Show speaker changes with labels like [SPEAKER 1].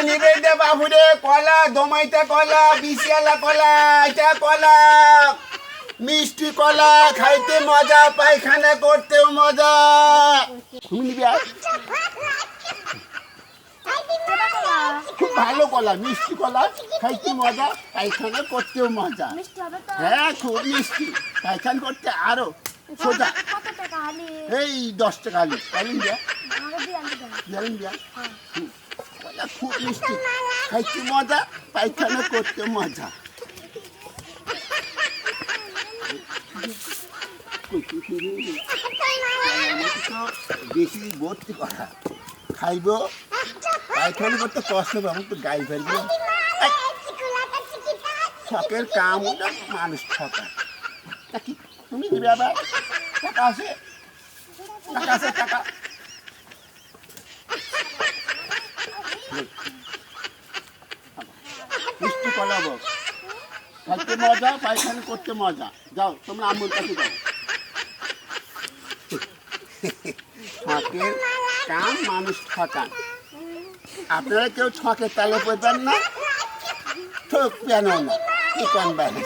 [SPEAKER 1] নিবে দে বাবুরে, কলা দমাইটা কলা, বিশালা কলা, এটা কলা, মিষ্টি কলা, খাইতে মজা, পায়খানা করতেও মজা। তুমি নিবি আর? খুব ভালো কলা, মিষ্টি কলা, খাইতে মজা, পায়খানা করতেও মজা। হ্যাঁ খুব মিষ্টি, পায়খানা করতে আরো সোজা। এই 10 টাকা আলু দিয়া দিয়া, কলা খুব মিষ্টি, খাইতে মজা, পায়খানা করতে মজা। বেশি ভর্তি করা খাইব, পায়খানা করতে কষ্ট হবে, আমার তো গাই ফেলবো। শখের কাম ওটা, মানুষ ঠকা। কি তুমি দিবে আবার? টাকা আছে, টাকা আছে, টাকা। মিষ্টি কলাবো, খাইতে মজা, পায়খানা করতে মজা। যাও তোমরা আম্মুর কাছে যাও। শখের কাম, মানুষ ঠকান। আপনারা কেউ ছকের তালে পড়বেন না, ঠকবেন না, কি কান বাইরে।